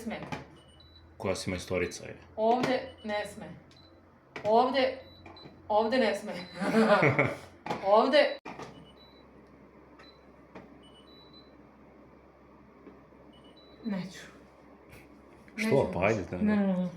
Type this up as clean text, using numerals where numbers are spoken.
sme. Koja si majstorica je? Ovde ne sme. Ovde ne sme. Ovde. Neću. Što? Pa ajde. Ne.